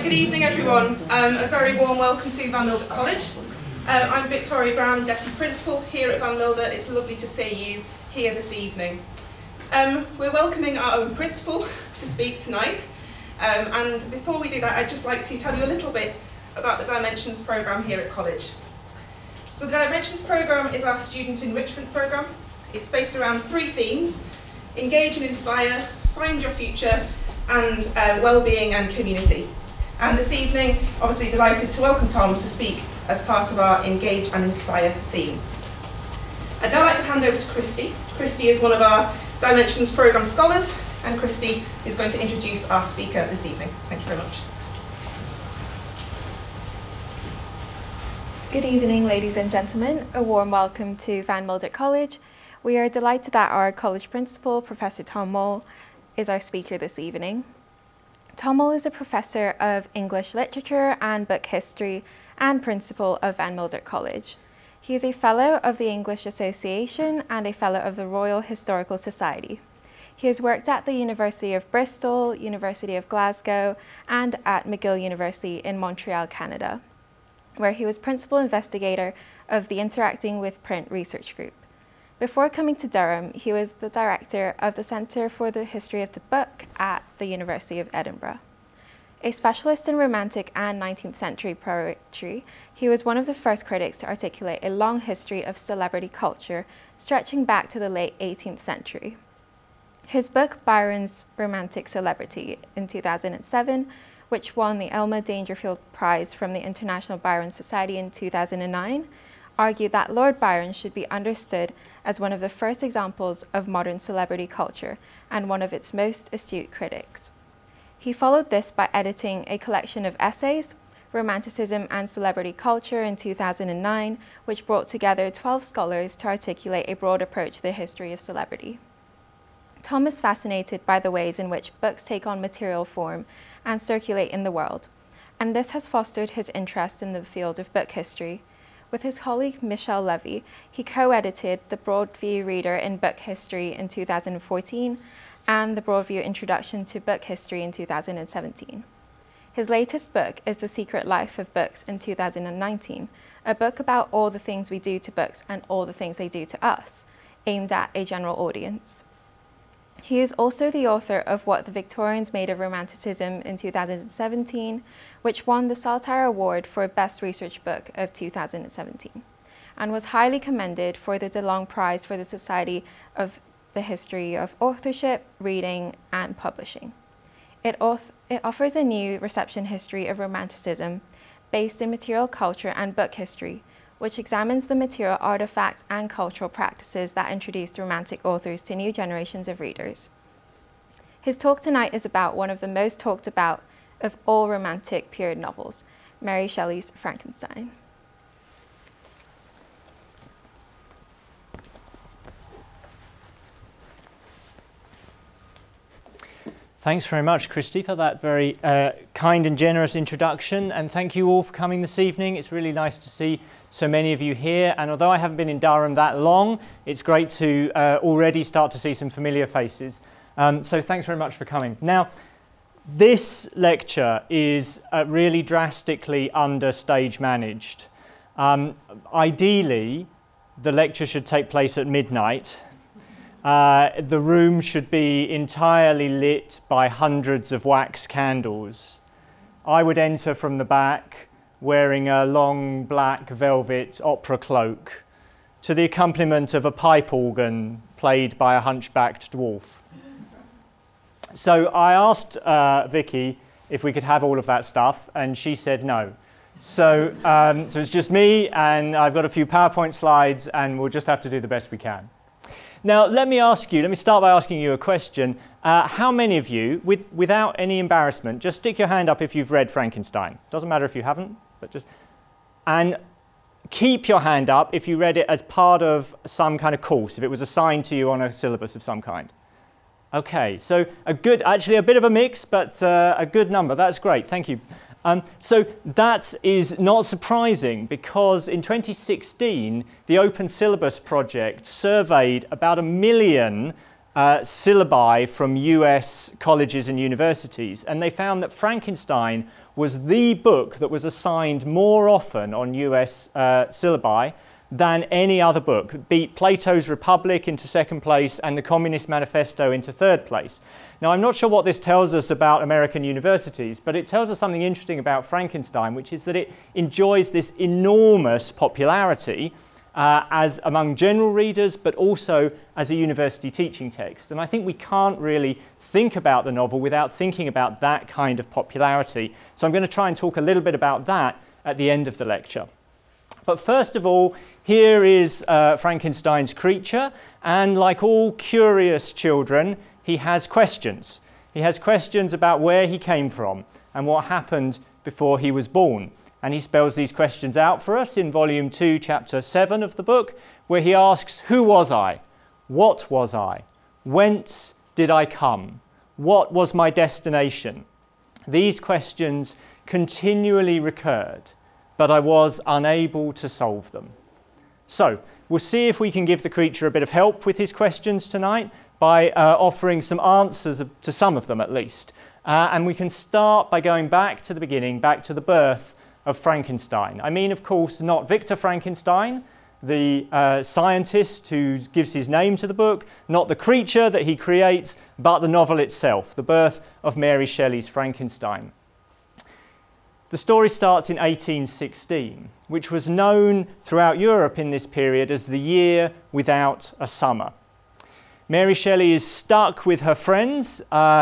Good evening, everyone. A very warm welcome to Van Mildert College. I'm Victoria Brown, Deputy Principal here at Van Mildert. It's lovely to see you here this evening. We're welcoming our own Principal to speak tonight. And before we do that, I'd just like to tell you a little bit about the Dimensions programme here at college. So the Dimensions programme is our student enrichment programme. It's based around 3 themes: engage and inspire, find your future, and well-being and community. And this evening, obviously delighted to welcome Tom to speak as part of our Engage and Inspire theme. I'd now like to hand over to Christy. Christy is one of our Dimensions programme scholars, and Christy is going to introduce our speaker this evening. Thank you very much. Good evening, ladies and gentlemen. A warm welcome to Van Mildert College. We are delighted that our college principal, Professor Tom Mole, is our speaker this evening. Tom Mole is a professor of English literature and book history and principal of Van Mildert College. He is a fellow of the English Association and a fellow of the Royal Historical Society. He has worked at the University of Bristol, University of Glasgow, and at McGill University in Montreal, Canada, where he was principal investigator of the Interacting with Print research group. Before coming to Durham, he was the director of the Centre for the History of the Book at the University of Edinburgh. A specialist in Romantic and 19th century poetry, he was one of the first critics to articulate a long history of celebrity culture stretching back to the late 18th century. His book, Byron's Romantic Celebrity, in 2007, which won the Elma Dangerfield Prize from the International Byron Society in 2009, argued that Lord Byron should be understood as one of the first examples of modern celebrity culture and one of its most astute critics. He followed this by editing a collection of essays, Romanticism and Celebrity Culture, in 2009, which brought together 12 scholars to articulate a broad approach to the history of celebrity. Tom is fascinated by the ways in which books take on material form and circulate in the world, and this has fostered his interest in the field of book history. With his colleague Michel Levy, he co-edited the Broadview Reader in Book History in 2014 and the Broadview Introduction to Book History in 2017. His latest book is The Secret Life of Books in 2019, a book about all the things we do to books and all the things they do to us, aimed at a general audience. He is also the author of What the Victorians Made of Romanticism in 2017, which won the Saltire Award for Best Research Book of 2017, and was highly commended for the DeLong Prize for the Society of the History of Authorship, Reading, and Publishing. It offers a new reception history of Romanticism based in material culture and book history, which examines the material artifacts and cultural practices that introduced Romantic authors to new generations of readers. His talk tonight is about one of the most talked about of all Romantic period novels, Mary Shelley's Frankenstein. Thanks very much, Christy, for that very kind and generous introduction, and thank you all for coming this evening. It's really nice to see so many of you here, and although I haven't been in Durham that long, it's great to already start to see some familiar faces. So thanks very much for coming. Now, this lecture is really drastically under stage managed. Ideally, the lecture should take place at midnight. The room should be entirely lit by hundreds of wax candles. I would enter from the back wearing a long black velvet opera cloak to the accompaniment of a pipe organ played by a hunchbacked dwarf. So I asked Vicky if we could have all of that stuff, and she said no. So it's just me, and I've got a few PowerPoint slides, and we'll just have to do the best we can. Now, let me start by asking you a question. How many of you, without any embarrassment, just stick your hand up if you've read Frankenstein. Doesn't matter if you haven't, but just, and keep your hand up if you read it as part of some kind of course, if it was assigned to you on a syllabus of some kind. Okay, so actually a bit of a mix, but a good number. That's great, thank you. So that is not surprising, because in 2016, the Open Syllabus Project surveyed about 1 million syllabi from US colleges and universities, and they found that Frankenstein was the book that was assigned more often on US syllabi than any other book. It beat Plato's Republic into second place and the Communist Manifesto into third place. Now, I'm not sure what this tells us about American universities, but it tells us something interesting about Frankenstein, which is that it enjoys this enormous popularity as among general readers, but also as a university teaching text. And I think we can't really think about the novel without thinking about that kind of popularity. So I'm going to try and talk a little bit about that at the end of the lecture. But first of all, here is Frankenstein's creature, and like all curious children, he has questions. He has questions about where he came from and what happened before he was born. And he spells these questions out for us in volume 2, chapter 7 of the book, where he asks, who was I? What was I? Whence did I come? What was my destination? These questions continually recurred, but I was unable to solve them. So we'll see if we can give the creature a bit of help with his questions tonight by offering some answers to some of them at least. And we can start by going back to the beginning, back to the birth of Frankenstein. I mean, of course, not Victor Frankenstein, the scientist who gives his name to the book, not the creature that he creates, but the novel itself, the birth of Mary Shelley's Frankenstein. The story starts in 1816, which was known throughout Europe in this period as the year without a summer. Mary Shelley is stuck with her friends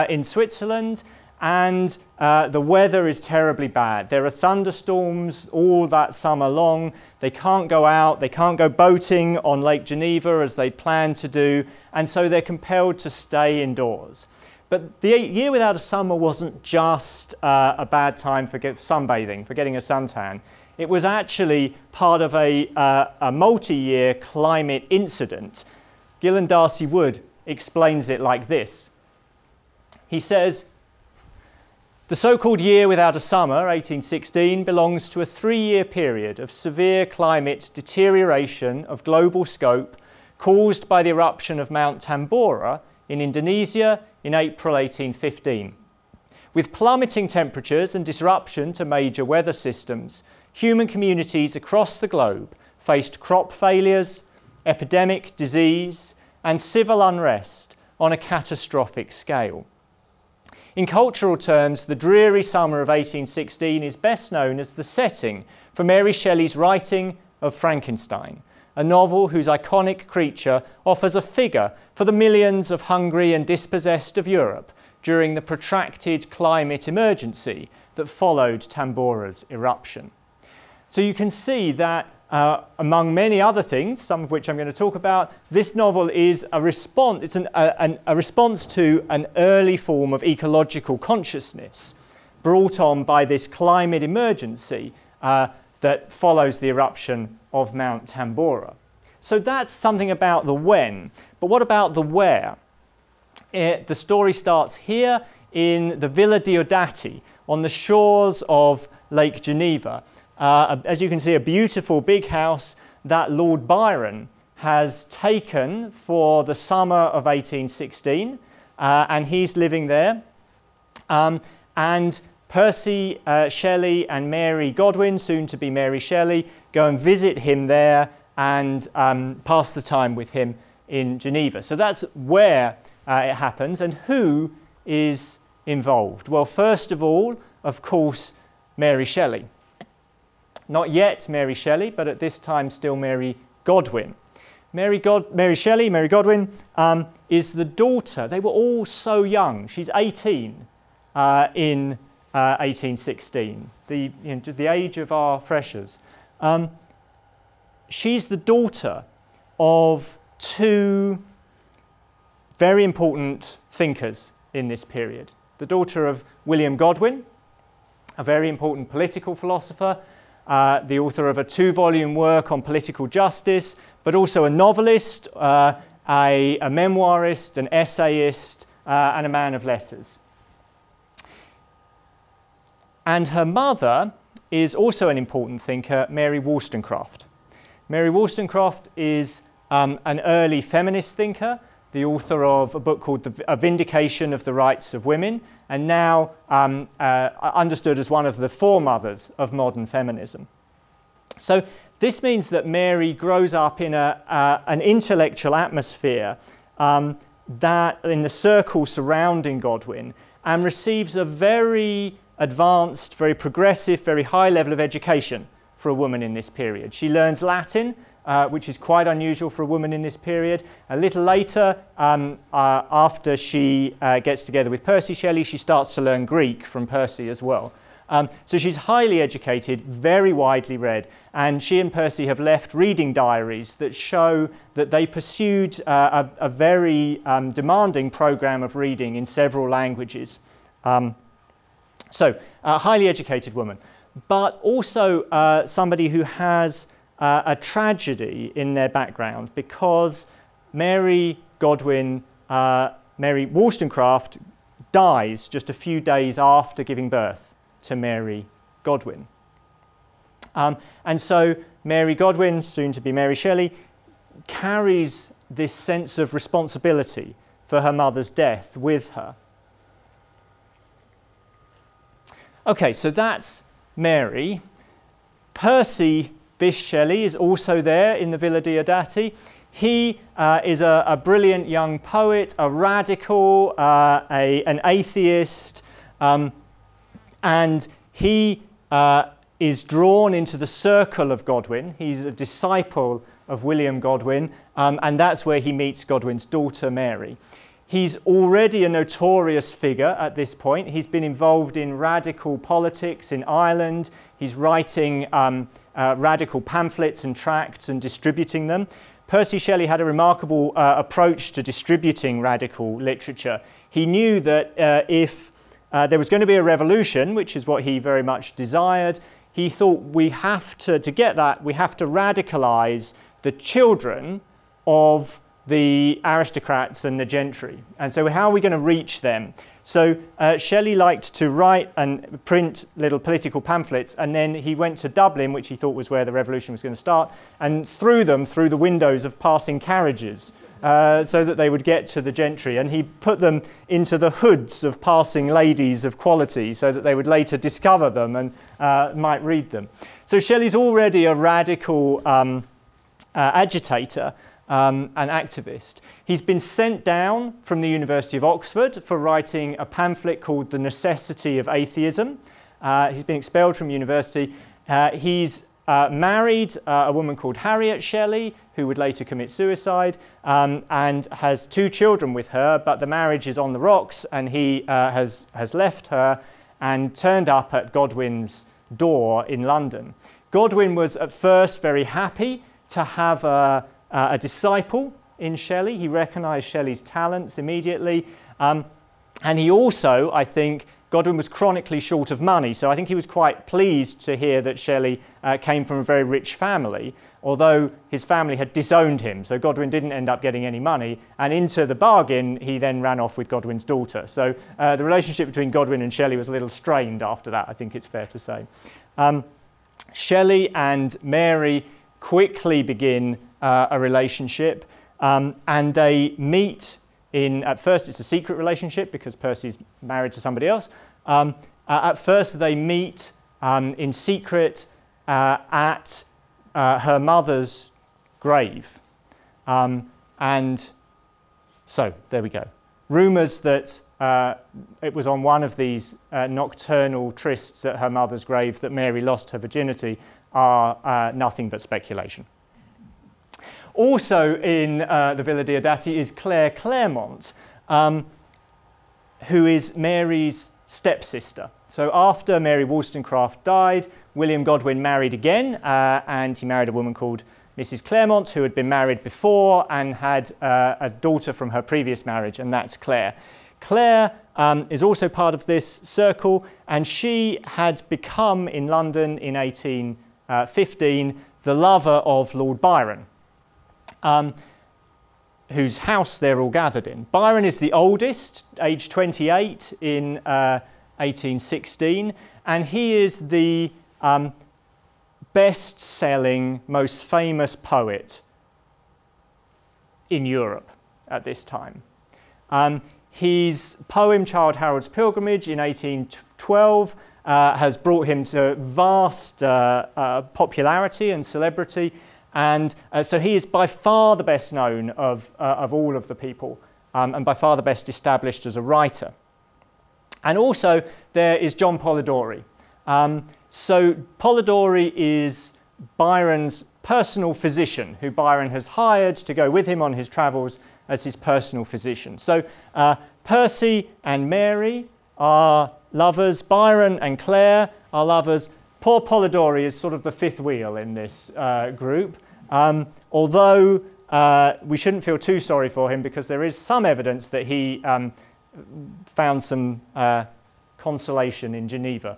in Switzerland, and the weather is terribly bad. There are thunderstorms all that summer long. They can't go out, they can't go boating on Lake Geneva as they'd planned to do, and so they're compelled to stay indoors. But the year without a summer wasn't just a bad time for sunbathing, for getting a suntan. It was actually part of a multi-year climate incident. Gillen Darcy Wood explains it like this. He says, the so-called year without a summer, 1816, belongs to a 3-year period of severe climate deterioration of global scope caused by the eruption of Mount Tambora in Indonesia in April 1815. With plummeting temperatures and disruption to major weather systems, human communities across the globe faced crop failures, epidemic disease, and civil unrest on a catastrophic scale. In cultural terms, the dreary summer of 1816 is best known as the setting for Mary Shelley's writing of Frankenstein, a novel whose iconic creature offers a figure for the millions of hungry and dispossessed of Europe during the protracted climate emergency that followed Tambora's eruption. So you can see that among many other things, some of which I'm going to talk about, this novel is a response, it's a response to an early form of ecological consciousness brought on by this climate emergency that follows the eruption of Mount Tambora. So that's something about the when. But what about the where? The story starts here in the Villa Diodati on the shores of Lake Geneva. As you can see, a beautiful big house that Lord Byron has taken for the summer of 1816, and he's living there. And Percy Shelley and Mary Godwin, soon to be Mary Shelley, go and visit him there and pass the time with him in Geneva. So that's where it happens, and who is involved? Well, first of all, of course, Mary Shelley. Not yet Mary Shelley, but at this time still Mary Godwin. Mary Godwin is the daughter. They were all so young. She's 18 in 1816, the age of our freshers. She's the daughter of two very important thinkers in this period. The daughter of William Godwin, a very important political philosopher, the author of a 2-volume work on political justice, but also a novelist, a memoirist, an essayist, and a man of letters. And her mother is also an important thinker, Mary Wollstonecraft. Mary Wollstonecraft is an early feminist thinker. the author of a book called A Vindication of the Rights of Women, and now understood as one of the foremothers of modern feminism. So this means that Mary grows up in an intellectual atmosphere that in the circle surrounding Godwin, and receives a very advanced, very progressive, very high level of education for a woman in this period. She learns Latin, which is quite unusual for a woman in this period. A little later, after she gets together with Percy Shelley, she starts to learn Greek from Percy as well. So she's highly educated, very widely read, and she and Percy have left reading diaries that show that they pursued a very demanding program of reading in several languages. So a highly educated woman, but also somebody who has a tragedy in their background, because Mary Wollstonecraft dies just a few days after giving birth to Mary Godwin. And so Mary Godwin, soon to be Mary Shelley, carries this sense of responsibility for her mother's death with her. Okay, so that's Mary. Percy Bysshe Shelley is also there in the Villa Diodati. He is a brilliant young poet, a radical, an atheist, and he is drawn into the circle of Godwin. He's a disciple of William Godwin, and that's where he meets Godwin's daughter, Mary. He's already a notorious figure at this point. He's been involved in radical politics in Ireland. He's writing radical pamphlets and tracts and distributing them. Percy Shelley had a remarkable approach to distributing radical literature. He knew that if there was going to be a revolution, which is what he very much desired, he thought we have to get that, we have to radicalize the children of the aristocrats and the gentry. And so how are we going to reach them? So Shelley liked to write and print little political pamphlets, and then he went to Dublin, which he thought was where the revolution was going to start, and threw them through the windows of passing carriages so that they would get to the gentry. And he put them into the hoods of passing ladies of quality so that they would later discover them and might read them. So Shelley's already a radical agitator. An activist. He's been sent down from the University of Oxford for writing a pamphlet called The Necessity of Atheism. He's been expelled from university. He's married a woman called Harriet Shelley, who would later commit suicide, and has 2 children with her, but the marriage is on the rocks, and he has left her and turned up at Godwin's door in London. Godwin was at first very happy to have a disciple in Shelley. He recognised Shelley's talents immediately. And he also, I think, Godwin was chronically short of money, so I think he was quite pleased to hear that Shelley came from a very rich family, although his family had disowned him, so Godwin didn't end up getting any money, and into the bargain he then ran off with Godwin's daughter. So the relationship between Godwin and Shelley was a little strained after that, I think it's fair to say. Shelley and Mary quickly begin a relationship, and they meet at first it's a secret relationship because Percy's married to somebody else. At first they meet in secret at her mother's grave. And so there we go. Rumours that it was on one of these nocturnal trysts at her mother's grave that Mary lost her virginity are nothing but speculation. Also in the Villa Diodati is Claremont, who is Mary's stepsister. So after Mary Wollstonecraft died, William Godwin married again, and he married a woman called Mrs. Claremont, who had been married before and had a daughter from her previous marriage, and that's Claire. Claire is also part of this circle, and she had become, in London in 1815, the lover of Lord Byron, whose house they're all gathered in. Byron is the oldest, aged 28 in 1816, and he is the best-selling, most famous poet in Europe. at this time. His poem Childe Harold's Pilgrimage in 1812 has brought him to vast popularity and celebrity, and so he is by far the best known of all of the people, and by far the best established as a writer. And also there is John Polidori. So Polidori is Byron's personal physician, who Byron has hired to go with him on his travels as his personal physician. So Percy and Mary are lovers, Byron and Claire are lovers. Poor Polidori is sort of the fifth wheel in this group, although we shouldn't feel too sorry for him, because there is some evidence that he found some consolation in Geneva.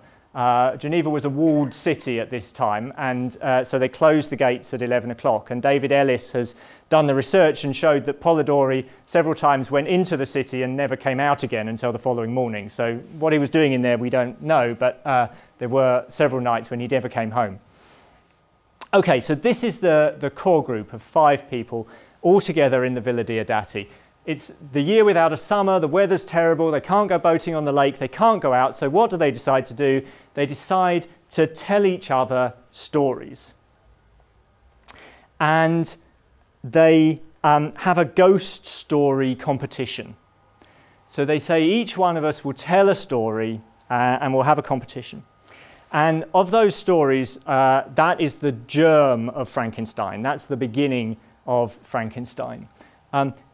Geneva was a walled city at this time, and so they closed the gates at 11 o'clock, and David Ellis has done the research and showed that Polidori several times went into the city and never came out again until the following morning. So what he was doing in there we don't know, but there were several nights when he never came home. Okay, so this is the core group of 5 people all together in the Villa Diodati. It's the year without a summer, the weather's terrible, they can't go boating on the lake, they can't go out, so what do they decide to do? They decide to tell each other stories. And they have a ghost story competition. So they say each one of us will tell a story and we'll have a competition. And of those stories, that is the germ of Frankenstein. That's the beginning of Frankenstein.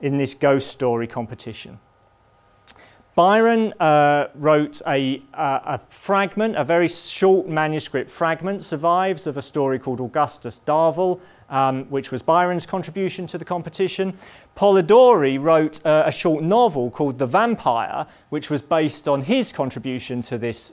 In this ghost story competition. Byron wrote a fragment, a very short manuscript fragment survives of a story called Augustus Darvel, which was Byron's contribution to the competition. Polidori wrote a short novel called The Vampire, which was based on his contribution to this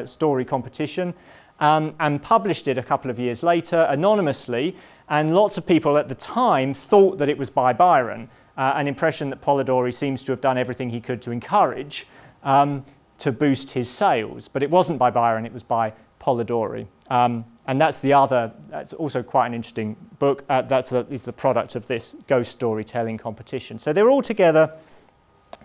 story competition, and published it a couple of years later anonymously. And lots of people at the time thought that it was by Byron, an impression that Polidori seems to have done everything he could to encourage to boost his sales. But it wasn't by Byron, it was by Polidori. And that's also quite an interesting book. Is the product of this ghost storytelling competition. So they're all together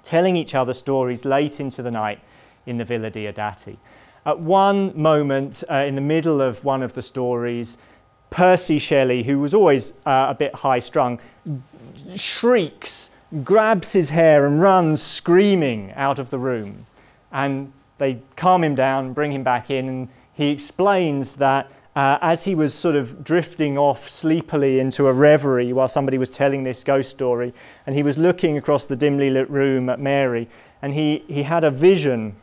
telling each other stories late into the night in the Villa Diodati. At one moment, in the middle of one of the stories, Percy Shelley, who was always a bit high-strung, shrieks, grabs his hair and runs screaming out of the room. And they calm him down, bring him back in, and he explains that as he was sort of drifting off sleepily into a reverie while somebody was telling this ghost story, and he was looking across the dimly lit room at Mary, and he had a vision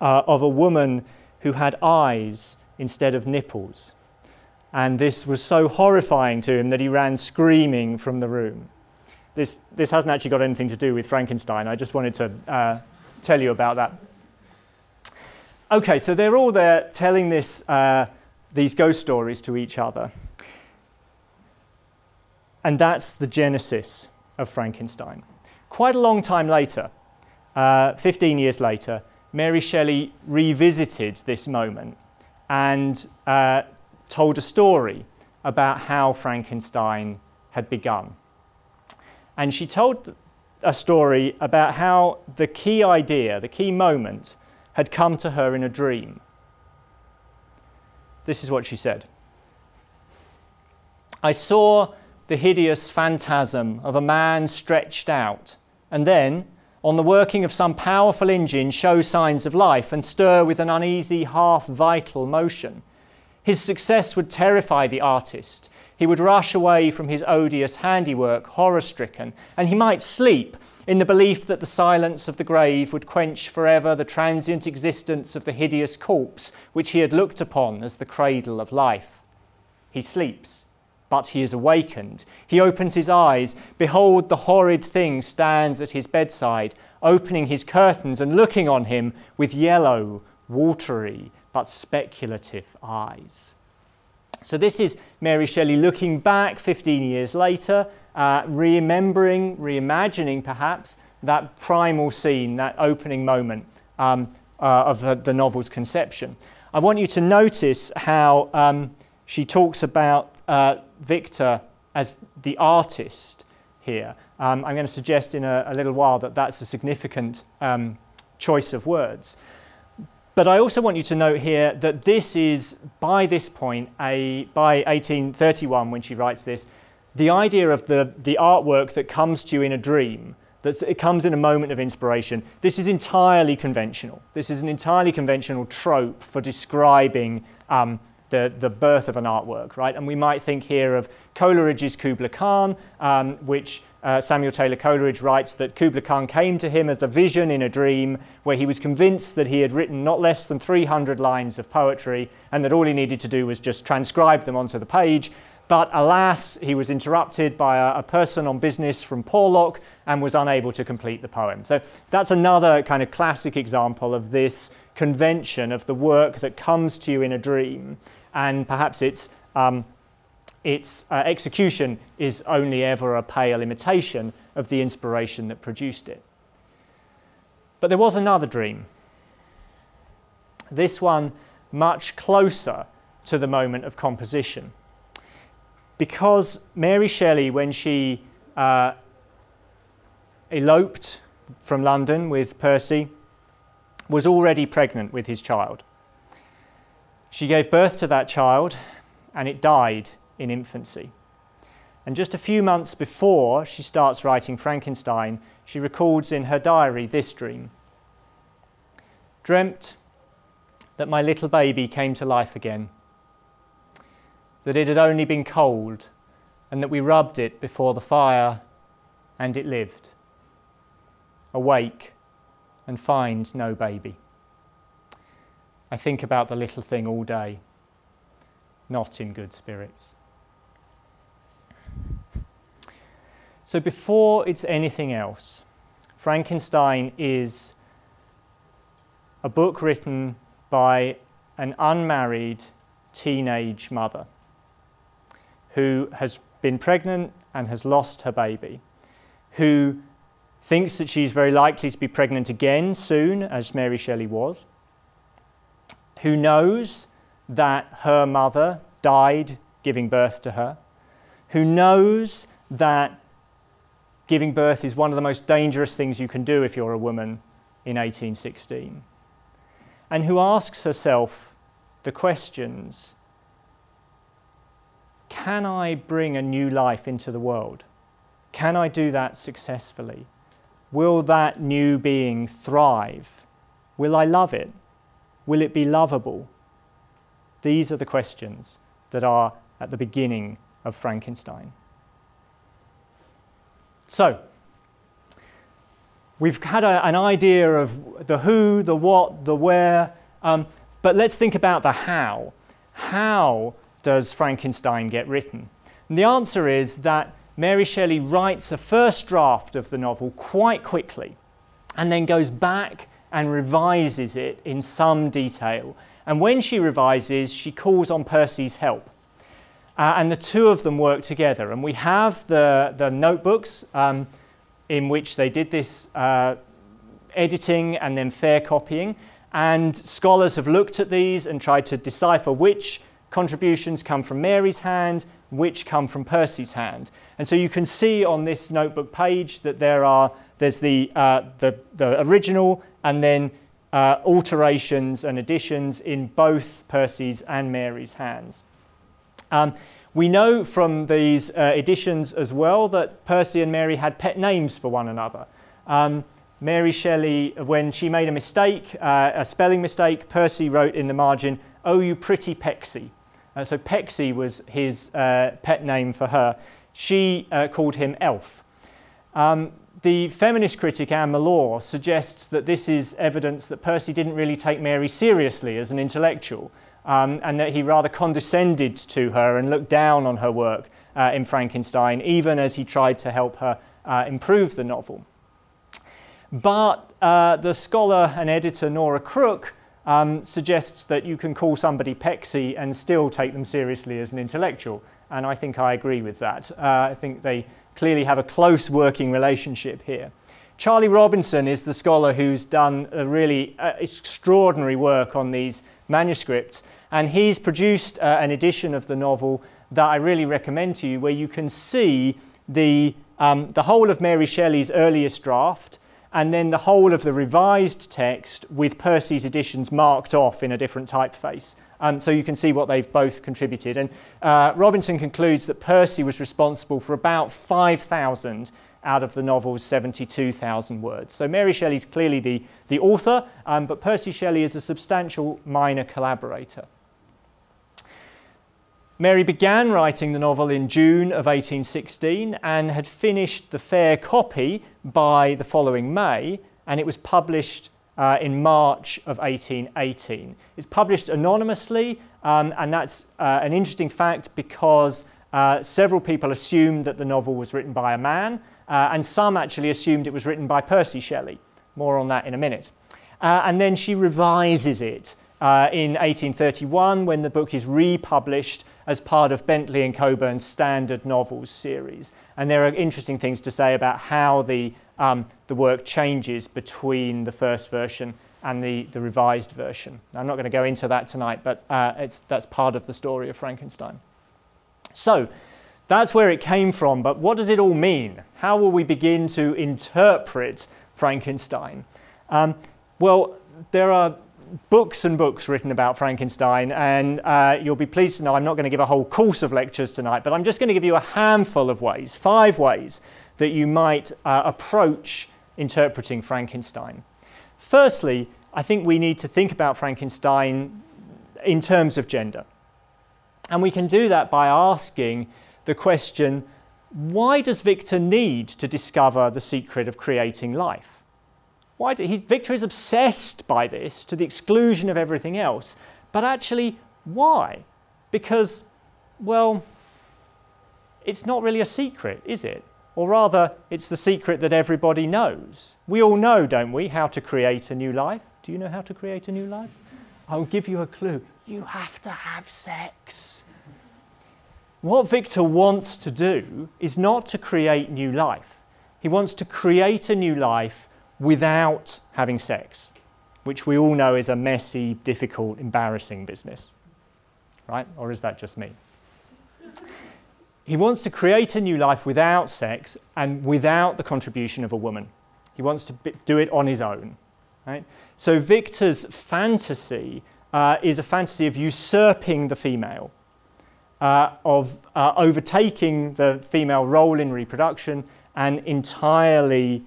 of a woman who had eyes instead of nipples. And this was so horrifying to him that he ran screaming from the room. This hasn't actually got anything to do with Frankenstein. I just wanted to tell you about that. Okay, so they're all there telling these ghost stories to each other. And that's the genesis of Frankenstein. Quite a long time later, 15 years later, Mary Shelley revisited this moment and told a story about how Frankenstein had begun. And she told a story about how the key idea, the key moment, had come to her in a dream. This is what she said. I saw the hideous phantasm of a man stretched out, and then, on the working of some powerful engine, show signs of life and stir with an uneasy, half-vital motion. His success would terrify the artist. He would rush away from his odious handiwork, horror-stricken, and he might sleep in the belief that the silence of the grave would quench forever the transient existence of the hideous corpse which he had looked upon as the cradle of life. He sleeps, but he is awakened. He opens his eyes. Behold, the horrid thing stands at his bedside, opening his curtains and looking on him with yellow, watery, but speculative eyes. So this is Mary Shelley looking back 15 years later, remembering, reimagining perhaps, that primal scene, that opening moment of the novel's conception. I want you to notice how she talks about Victor as the artist. here. I'm going to suggest in a little while that that's a significant choice of words. But I also want you to note here that this is, by this point, by 1831 when she writes this, the idea of the artwork that comes to you in a dream, that it comes in a moment of inspiration, this is entirely conventional. This is an entirely conventional trope for describing the birth of an artwork, right? And we might think here of Coleridge's Kubla Khan, which Samuel Taylor Coleridge writes that Kubla Khan came to him as a vision in a dream where he was convinced that he had written not less than 300 lines of poetry and that all he needed to do was just transcribe them onto the page. But alas, he was interrupted by a person on business from Porlock and was unable to complete the poem. So that's another kind of classic example of this convention of the work that comes to you in a dream, and perhaps its execution is only ever a pale imitation of the inspiration that produced it. But there was another dream. This one much closer to the moment of composition. Because Mary Shelley, when she eloped from London with Percy, was already pregnant with his child. She gave birth to that child and it died in infancy. And just a few months before she starts writing Frankenstein, she records in her diary this dream. Dreamt that my little baby came to life again, that it had only been cold and that we rubbed it before the fire and it lived. Awake and find no baby. I think about the little thing all day, not in good spirits. So before it's anything else, Frankenstein is a book written by an unmarried teenage mother who has been pregnant and has lost her baby, who thinks that she's very likely to be pregnant again soon, as Mary Shelley was, who knows that her mother died giving birth to her, who knows that giving birth is one of the most dangerous things you can do if you're a woman in 1816, and who asks herself the questions: can I bring a new life into the world? Can I do that successfully? Will that new being thrive? Will I love it? Will it be lovable? These are the questions that are at the beginning of Frankenstein. So, we've had an idea of the who, the what, the where, but let's think about the how. How does Frankenstein get written? And the answer is that Mary Shelley writes a first draft of the novel quite quickly and then goes back and revises it in some detail. And when she revises, she calls on Percy's help. And the two of them work together. And we have the notebooks in which they did this editing and then fair copying. And scholars have looked at these and tried to decipher which contributions come from Mary's hand, which come from Percy's hand. And so you can see on this notebook page that there's the original and then alterations and additions in both Percy's and Mary's hands. We know from these editions as well that Percy and Mary had pet names for one another. Mary Shelley, when she made a mistake, a spelling mistake, Percy wrote in the margin, "Oh, you pretty Pexy." So Pexy was his pet name for her. She called him Elf. The feminist critic Anne Malloy suggests that this is evidence that Percy didn't really take Mary seriously as an intellectual, and that he rather condescended to her and looked down on her work in Frankenstein, even as he tried to help her improve the novel. But the scholar and editor Nora Crook suggests that you can call somebody Pexy and still take them seriously as an intellectual, and I think I agree with that. I think they clearly have a close working relationship here. Charlie Robinson is the scholar who's done a really extraordinary work on these manuscripts, and he's produced an edition of the novel that I really recommend to you, where you can see the the whole of Mary Shelley's earliest draft, and then the whole of the revised text with Percy's editions marked off in a different typeface. So you can see what they've both contributed. And Robinson concludes that Percy was responsible for about 5,000 out of the novel's 72,000 words. So Mary Shelley's clearly the author, but Percy Shelley is a substantial minor collaborator. Mary began writing the novel in June of 1816 and had finished the fair copy by the following May, and it was published in March of 1818. It's published anonymously, and that's an interesting fact because several people assumed that the novel was written by a man, and some actually assumed it was written by Percy Shelley. More on that in a minute. And then she revises it in 1831 when the book is republished as part of Bentley and Coburn's Standard Novels series. And there are interesting things to say about how the work changes between the first version and the revised version. I'm not going to go into that tonight, but that's part of the story of Frankenstein. So that's where it came from, but what does it all mean? How will we begin to interpret Frankenstein? Well, there are books and books written about Frankenstein, and you'll be pleased to know I'm not going to give a whole course of lectures tonight, but I'm just going to give you a handful of ways, 5 ways, that you might approach interpreting Frankenstein. Firstly, I think we need to think about Frankenstein in terms of gender. And we can do that by asking the question, why does Victor need to discover the secret of creating life? Victor is obsessed by this to the exclusion of everything else. But actually, why? Because, well, it's not really a secret, is it? Or rather, it's the secret that everybody knows. We all know, don't we, how to create a new life? Do you know how to create a new life? I'll give you a clue. You have to have sex. What Victor wants to do is not to create new life. He wants to create a new life without having sex, which we all know is a messy, difficult, embarrassing business, right? Or is that just me? He wants to create a new life without sex and without the contribution of a woman. He wants to do it on his own, right? So Victor's fantasy is a fantasy of usurping the female, of overtaking the female role in reproduction and entirely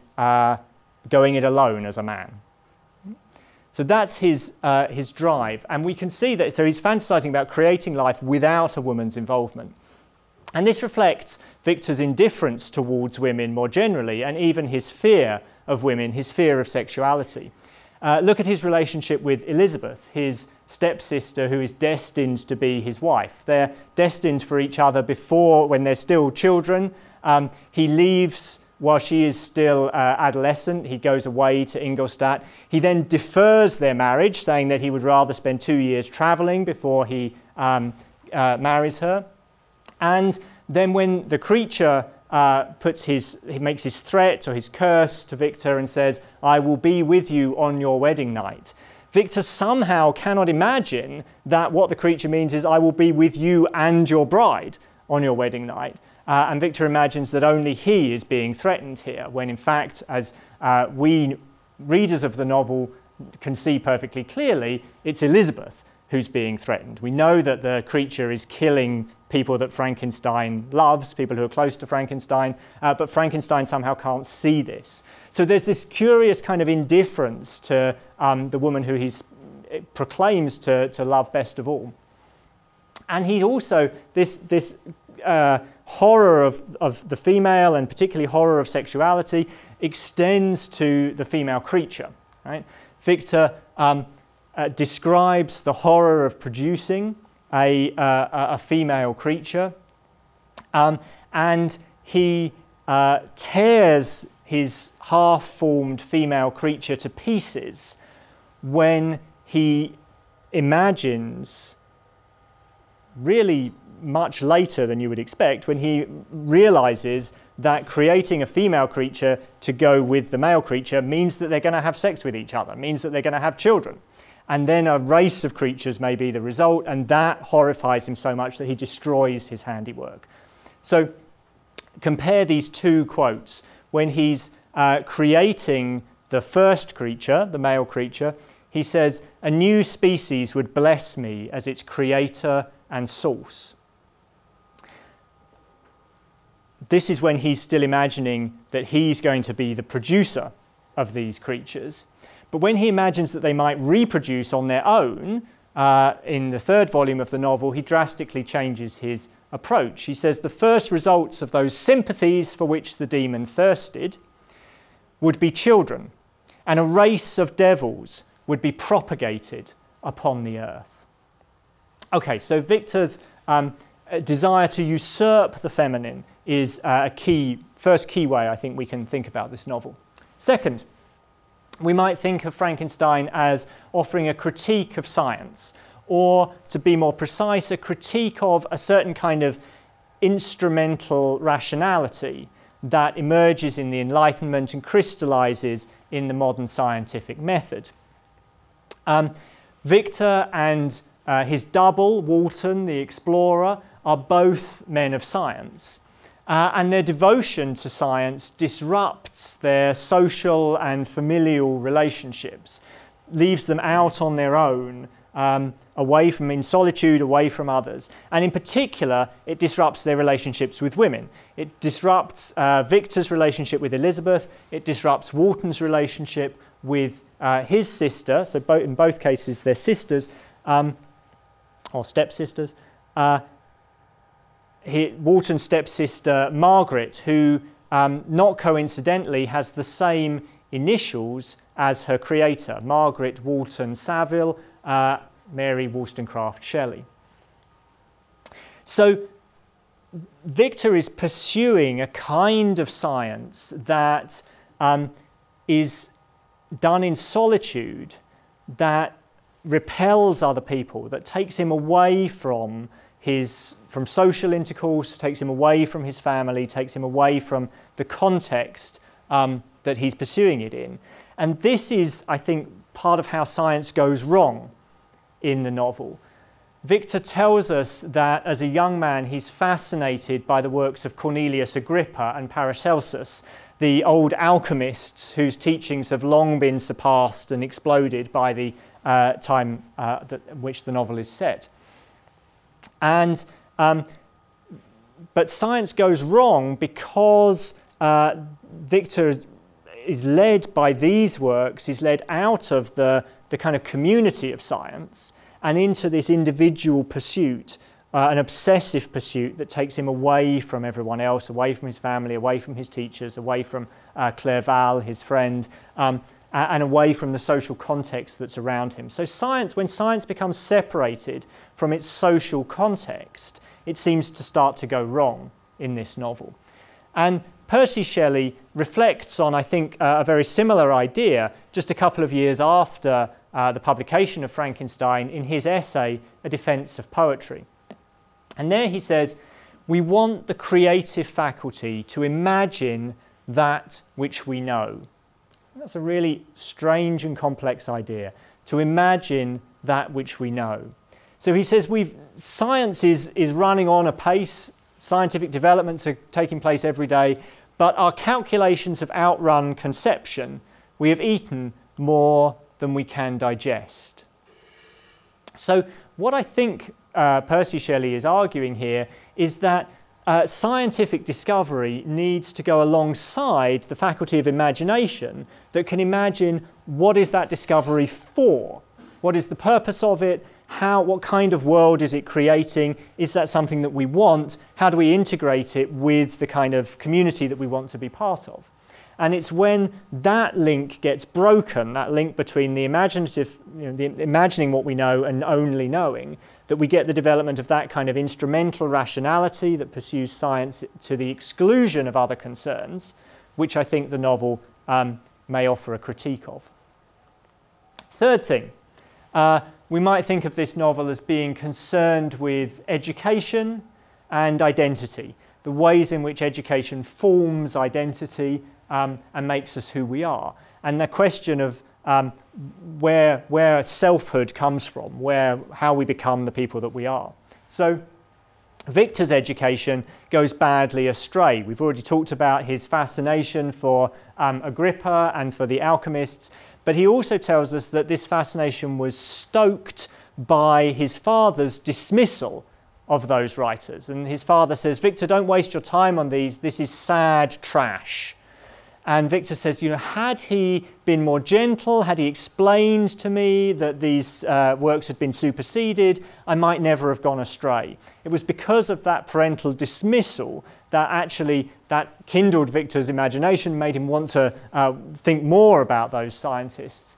going it alone as a man. So that's his drive. And we can see that, so he's fantasizing about creating life without a woman's involvement. And this reflects Victor's indifference towards women more generally, and even his fear of women, his fear of sexuality. Look at his relationship with Elizabeth, his stepsister who is destined to be his wife. They're destined for each other when they're still children. He leaves while she is still adolescent. He goes away to Ingolstadt. He then defers their marriage, saying that he would rather spend 2 years traveling before he marries her. And then when the creature he makes his threat or his curse to Victor and says, "I will be with you on your wedding night," Victor somehow cannot imagine that what the creature means is, "I will be with you and your bride on your wedding night." And Victor imagines that only he is being threatened here, when in fact, as we readers of the novel can see perfectly clearly, it's Elizabeth who's being threatened. We know that the creature is killing people that Frankenstein loves, people who are close to Frankenstein, but Frankenstein somehow can't see this. So there's this curious kind of indifference to the woman who he proclaims to love best of all. And he also, this horror of the female, and particularly horror of sexuality, extends to the female creature. Right? Victor describes the horror of producing a female creature, and he tears his half-formed female creature to pieces when he imagines, really much later than you would expect, when he realizes that creating a female creature to go with the male creature means that they're going to have sex with each other, means that they're going to have children. And then a race of creatures may be the result, and that horrifies him so much that he destroys his handiwork. So compare these two quotes. When he's creating the first creature, the male creature, he says, "A new species would bless me as its creator and source." This is when he's still imagining that he's going to be the producer of these creatures. But when he imagines that they might reproduce on their own, in the third volume of the novel, he drastically changes his approach. He says the first results of those sympathies for which the demon thirsted would be children, and a race of devils would be propagated upon the earth. Okay, so Victor's desire to usurp the feminine is a first key way I think we can think about this novel. Second, we might think of Frankenstein as offering a critique of science, or to be more precise, a critique of a certain kind of instrumental rationality that emerges in the Enlightenment and crystallizes in the modern scientific method. Victor and his double, Walton, the explorer, are both men of science. And their devotion to science disrupts their social and familial relationships, leaves them out on their own, in solitude, away from others. And in particular, it disrupts their relationships with women. It disrupts Victor's relationship with Elizabeth. It disrupts Walton's relationship with his sister. So in both cases, they're sisters, or stepsisters. Walton's stepsister Margaret, who not coincidentally has the same initials as her creator, Margaret Walton Saville, Mary Wollstonecraft Shelley. So Victor is pursuing a kind of science that is done in solitude, that repels other people, that takes him away from social intercourse, takes him away from his family, takes him away from the context that he's pursuing it in. And this is, I think, part of how science goes wrong in the novel. Victor tells us that as a young man he's fascinated by the works of Cornelius Agrippa and Paracelsus, the old alchemists whose teachings have long been surpassed and exploded by the time which the novel is set. And but science goes wrong because Victor is led by these works, he's led out of the kind of community of science and into this individual pursuit, an obsessive pursuit that takes him away from everyone else, away from his family, away from his teachers, away from Clerval, his friend, and away from the social context that's around him. So when science becomes separated from its social context, it seems to start to go wrong in this novel. And Percy Shelley reflects on, I think, a very similar idea just a couple of years after the publication of Frankenstein in his essay, A Defense of Poetry. And there he says, we want the creative faculty to imagine that which we know. That's a really strange and complex idea, to imagine that which we know. So he says science is running on a pace, scientific developments are taking place every day, but our calculations have outrun conception. We have eaten more than we can digest. So what I think Percy Shelley is arguing here is that scientific discovery needs to go alongside the faculty of imagination that can imagine what is that discovery for? What is the purpose of it? What kind of world is it creating? Is that something that we want? How do we integrate it with the kind of community that we want to be part of? And it's when that link gets broken, that link between the imaginative, the imagining what we know and only knowing, that we get the development of that kind of instrumental rationality that pursues science to the exclusion of other concerns, which I think the novel may offer a critique of. Third thing, we might think of this novel as being concerned with education and identity, the ways in which education forms identity and makes us who we are. And the question of where selfhood comes from, how we become the people that we are. So Victor's education goes badly astray. We've already talked about his fascination for Agrippa and for the alchemists, but he also tells us that this fascination was stoked by his father's dismissal of those writers. And his father says, Victor, don't waste your time on these. This is sad trash. And Victor says, had he been more gentle, had he explained to me that these works had been superseded, I might never have gone astray. It was because of that parental dismissal that actually that kindled Victor's imagination, made him want to think more about those scientists.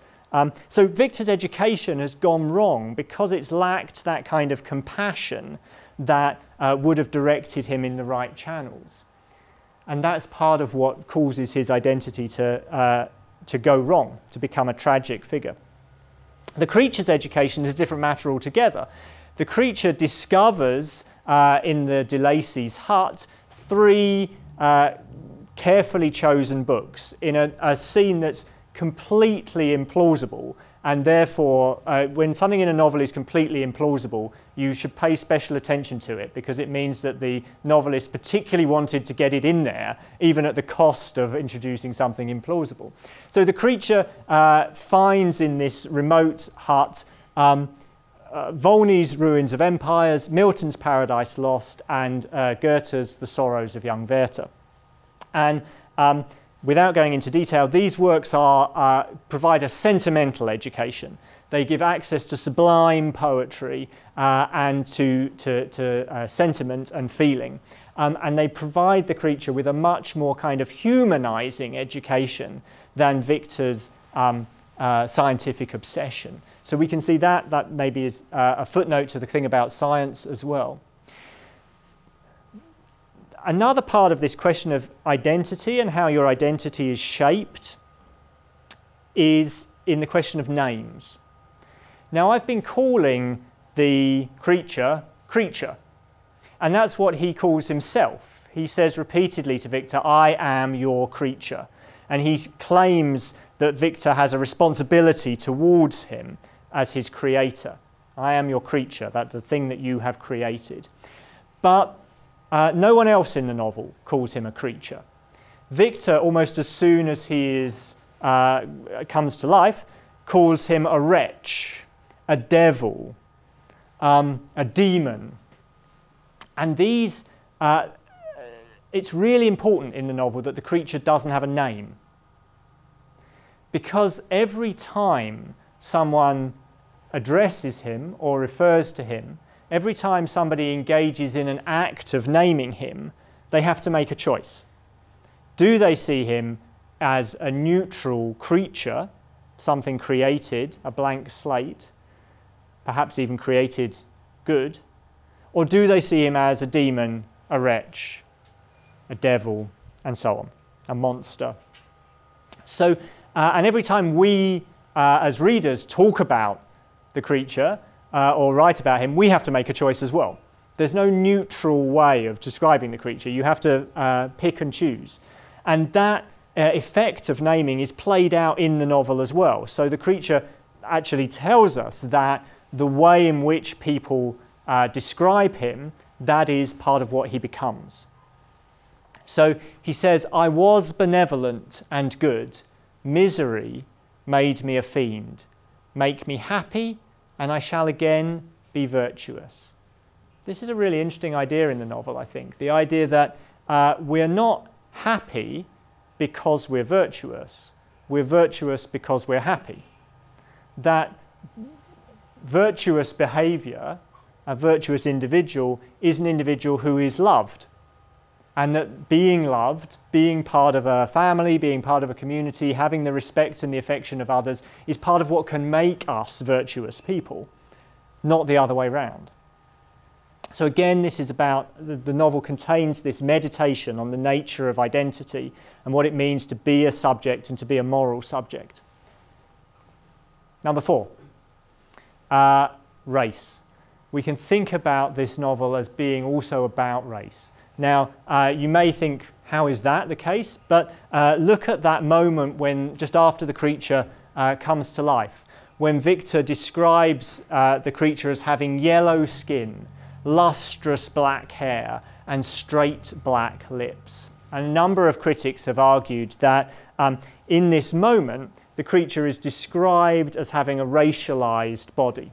So Victor's education has gone wrong because it's lacked that kind of compassion that would have directed him in the right channels. And that's part of what causes his identity to go wrong, to become a tragic figure. The creature's education is a different matter altogether. The creature discovers in the de Lacy's hut 3 carefully chosen books in a scene that's completely implausible, and therefore when something in a novel is completely implausible, you should pay special attention to it, because it means that the novelist particularly wanted to get it in there, even at the cost of introducing something implausible. So the creature finds in this remote hut Volney's Ruins of Empires, Milton's Paradise Lost, and Goethe's The Sorrows of Young Werther. And without going into detail, these works provide a sentimental education. They give access to sublime poetry and to sentiment and feeling. And they provide the creature with a much more kind of humanizing education than Victor's scientific obsession. So we can see that maybe is a footnote to the thing about science as well. Another part of this question of identity and how your identity is shaped is in the question of names. Now, I've been calling the creature, creature, and that's what he calls himself. He says repeatedly to Victor, I am your creature. And he claims that Victor has a responsibility towards him as his creator. I am your creature, the thing that you have created. But no one else in the novel calls him a creature. Victor, almost as soon as he comes to life, calls him a wretch, a devil, a demon. And these, it's really important in the novel that the creature doesn't have a name. Because every time someone addresses him or refers to him, every time somebody engages in an act of naming him, they have to make a choice. Do they see him as a neutral creature, something created, a blank slate, perhaps even created good? Or do they see him as a demon, a wretch, a devil, and so on, a monster? So, and every time we, as readers, talk about the creature, or write about him, we have to make a choice as well. There's no neutral way of describing the creature. You have to pick and choose. And that effect of naming is played out in the novel as well. So the creature actually tells us that the way in which people describe him, that is part of what he becomes. So he says, I was benevolent and good. Misery made me a fiend. Make me happy, and I shall again be virtuous. This is a really interesting idea in the novel, I think. The idea that we're not happy because we're virtuous because we're happy. That virtuous behavior, a virtuous individual, is an individual who is loved. And that being loved, being part of a family, being part of a community, having the respect and the affection of others is part of what can make us virtuous people, not the other way around. So again, this is about, the novel contains this meditation on the nature of identity and what it means to be a subject and to be a moral subject. Number 4, race. We can think about this novel as being also about race. Now, you may think, how is that the case? But look at that moment when, just after the creature comes to life, when Victor describes the creature as having yellow skin, lustrous black hair and straight black lips. And a number of critics have argued that in this moment, the creature is described as having a racialized body.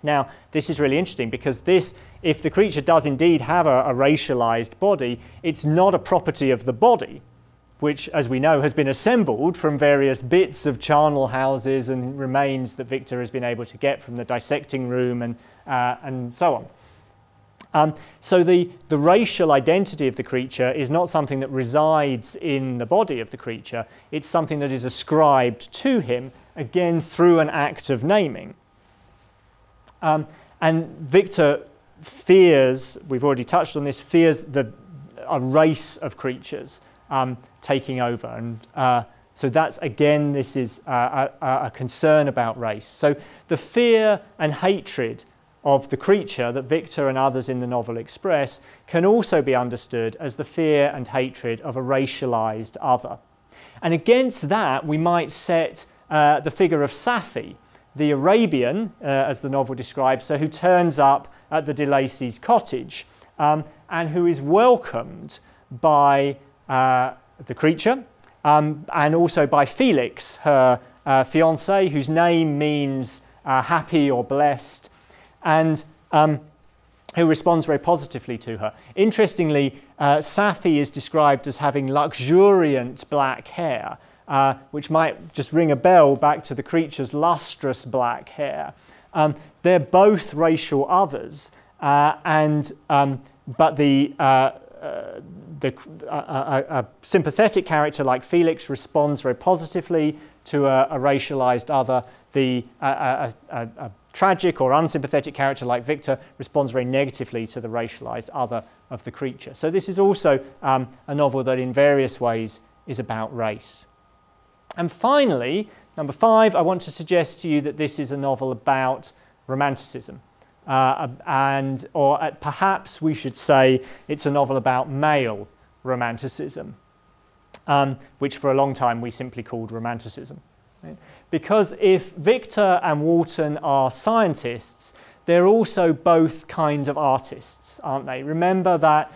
Now, this is really interesting because if the creature does indeed have a racialized body, it's not a property of the body, which, as we know, has been assembled from various bits of charnel houses and remains that Victor has been able to get from the dissecting room and so on. So the racial identity of the creature is not something that resides in the body of the creature. It's something that is ascribed to him, again, through an act of naming. And Victor fears, we've already touched on this, fears a race of creatures taking over. And so that's, again, this is a concern about race. So the fear and hatred of the creature that Victor and others in the novel express can also be understood as the fear and hatred of a racialized other. And against that, we might set the figure of Safi, the Arabian, as the novel describes, so who turns up at the de Lacy's cottage and who is welcomed by the creature and also by Felix, her fiancé, whose name means happy or blessed, and who responds very positively to her. Interestingly, Safi is described as having luxuriant black hair, which might just ring a bell back to the creature's lustrous black hair. They're both racial others, but a sympathetic character like Felix responds very positively to a racialized other. A tragic or unsympathetic character like Victor responds very negatively to the racialized other of the creature. So this is also a novel that in various ways is about race. And finally, number 5, I want to suggest to you that this is a novel about Romanticism. Or perhaps we should say it's a novel about male Romanticism, which for a long time we simply called Romanticism. Right? Because if Victor and Walton are scientists, they're also both kinds of artists, aren't they? Remember that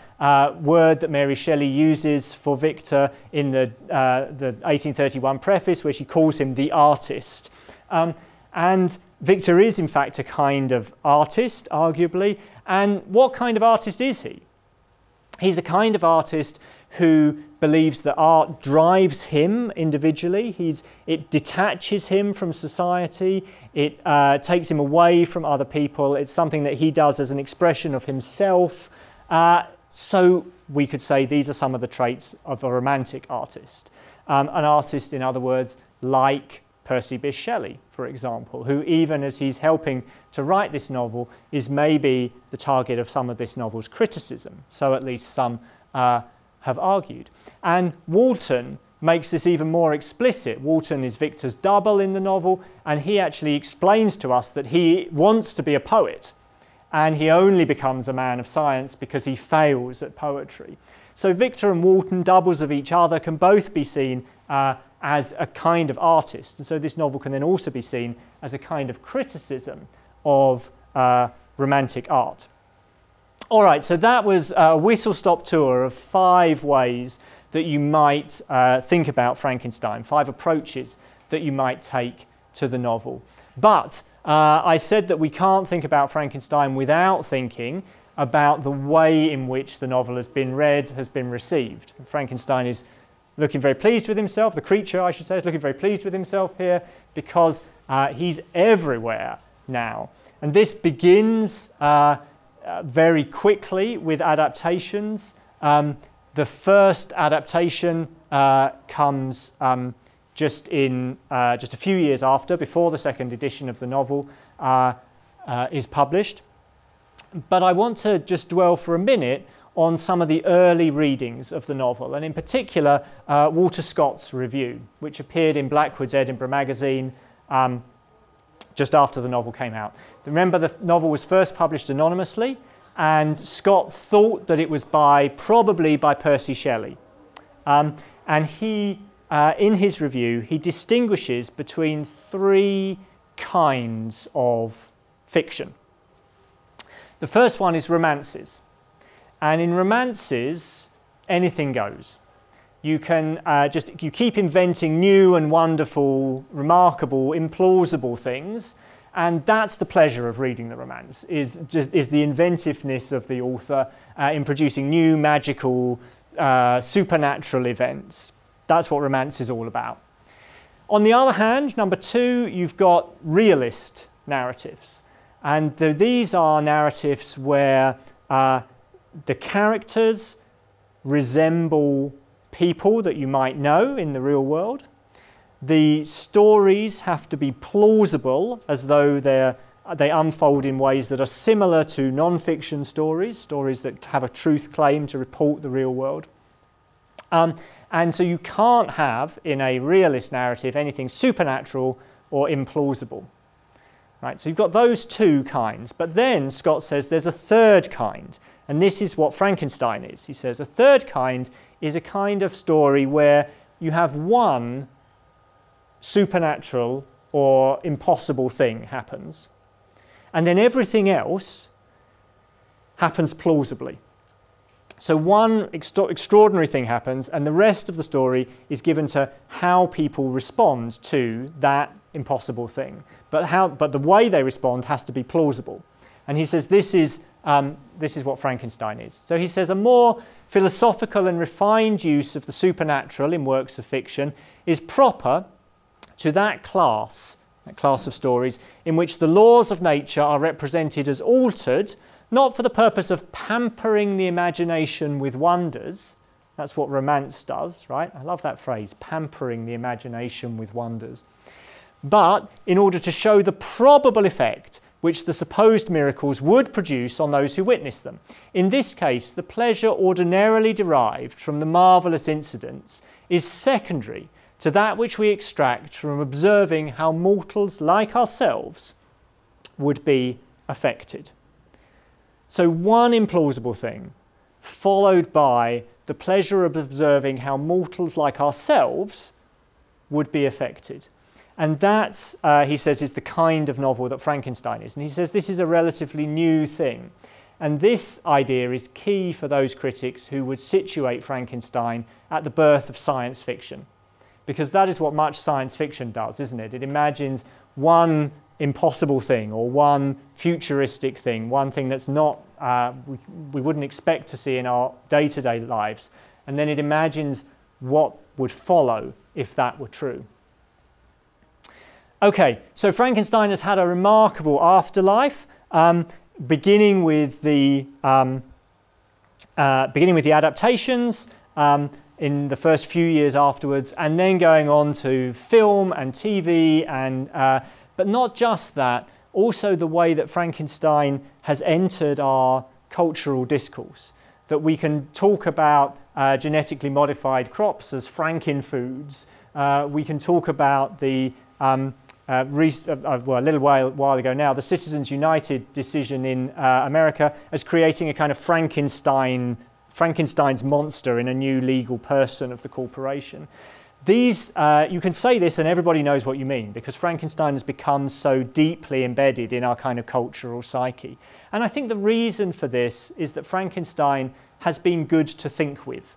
word that Mary Shelley uses for Victor in the 1831 preface, where she calls him the artist. And Victor is, in fact, a kind of artist, arguably. And what kind of artist is he? He's a kind of artist who believes that art drives him individually. It detaches him from society. It takes him away from other people. It's something that he does as an expression of himself. So we could say these are some of the traits of a romantic artist. An artist, in other words, like Percy Bysshe Shelley, for example, who even as he's helping to write this novel is maybe the target of some of this novel's criticism. So at least some have argued. And Walton makes this even more explicit. Walton is Victor's double in the novel, and he actually explains to us that he wants to be a poet, and he only becomes a man of science because he fails at poetry. So Victor and Walton, doubles of each other, can both be seen as a kind of artist. And so this novel can then also be seen as a kind of criticism of romantic art. All right, so that was a whistle-stop tour of 5 ways that you might think about Frankenstein, 5 approaches that you might take to the novel. But I said that we can't think about Frankenstein without thinking about the way in which the novel has been read, has been received. Frankenstein is looking very pleased with himself. The creature, I should say, is looking very pleased with himself here because he's everywhere now. And this begins very quickly with adaptations. The first adaptation comes just a few years after, before the second edition of the novel is published. But I want to just dwell for a minute on some of the early readings of the novel, and in particular Walter Scott's review, which appeared in Blackwood's Edinburgh magazine just after the novel came out. Remember, the novel was first published anonymously, and Scott thought that it was probably by Percy Shelley. And he, in his review, he distinguishes between 3 kinds of fiction. The first one is romances. And in romances, anything goes. You can you keep inventing new and wonderful, remarkable, implausible things, and that's the pleasure of reading the romance, is the inventiveness of the author in producing new, magical, supernatural events. That's what romance is all about. On the other hand, number two, you've got realist narratives. And these are narratives where the characters resemble people that you might know in the real world. The stories have to be plausible, as though they unfold in ways that are similar to non-fiction stories, stories that have a truth claim to report the real world. And so you can't have, in a realist narrative, anything supernatural or implausible. Right, so you've got those two kinds, but then Scott says there's a third kind, and this is what Frankenstein is. He says a third kind is a kind of story where you have one supernatural or impossible thing happens, and then everything else happens plausibly. So one extraordinary thing happens, and the rest of the story is given to how people respond to that impossible thing. But the way they respond has to be plausible. And he says this is what Frankenstein is. So he says a more philosophical and refined use of the supernatural in works of fiction is proper to that class of stories in which the laws of nature are represented as altered, not for the purpose of pampering the imagination with wonders. That's what romance does, right? I love that phrase, pampering the imagination with wonders. But in order to show the probable effect which the supposed miracles would produce on those who witness them. In this case, the pleasure ordinarily derived from the marvellous incidents is secondary to that which we extract from observing how mortals like ourselves would be affected. So one implausible thing, followed by the pleasure of observing how mortals like ourselves would be affected. And that's, he says, is the kind of novel that Frankenstein is. And he says this is a relatively new thing. And this idea is key for those critics who would situate Frankenstein at the birth of science fiction. Because that is what much science fiction does, isn't it? It imagines one impossible thing or one futuristic thing, one thing that's not, we wouldn't expect to see in our day-to-day lives. And then it imagines what would follow if that were true. Okay, so Frankenstein has had a remarkable afterlife, beginning with the adaptations in the first few years afterwards, and then going on to film and TV, and but not just that, also the way that Frankenstein has entered our cultural discourse. That we can talk about genetically modified crops as Frankenfoods. We can talk about the a little while ago now, the Citizens United decision in America as creating a kind of Frankenstein's monster in a new legal person of the corporation. These, you can say this and everybody knows what you mean, because Frankenstein has become so deeply embedded in our kind of cultural psyche. And I think the reason for this is that Frankenstein has been good to think with.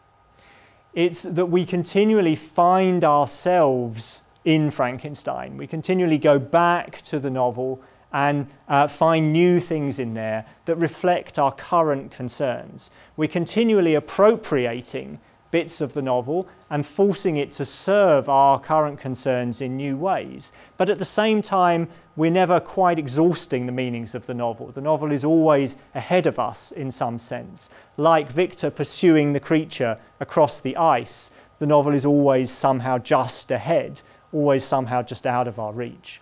It's that we continually find ourselves in Frankenstein. We continually go back to the novel and find new things in there that reflect our current concerns. We're continually appropriating bits of the novel and forcing it to serve our current concerns in new ways. But at the same time, we're never quite exhausting the meanings of the novel. The novel is always ahead of us in some sense. Like Victor pursuing the creature across the ice, the novel is always somehow just ahead, always somehow just out of our reach.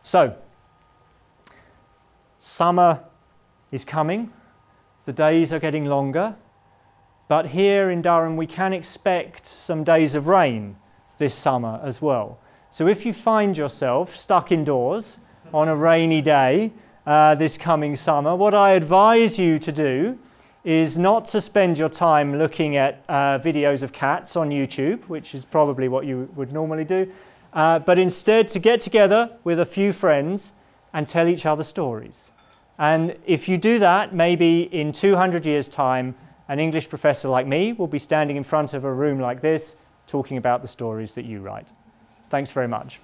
So, summer is coming, the days are getting longer, but here in Durham we can expect some days of rain this summer as well. So if you find yourself stuck indoors on a rainy day this coming summer, what I advise you to do is not to spend your time looking at videos of cats on YouTube, which is probably what you would normally do, but instead to get together with a few friends and tell each other stories. And if you do that, maybe in 200 years' time, an English professor like me will be standing in front of a room like this, talking about the stories that you write. Thanks very much.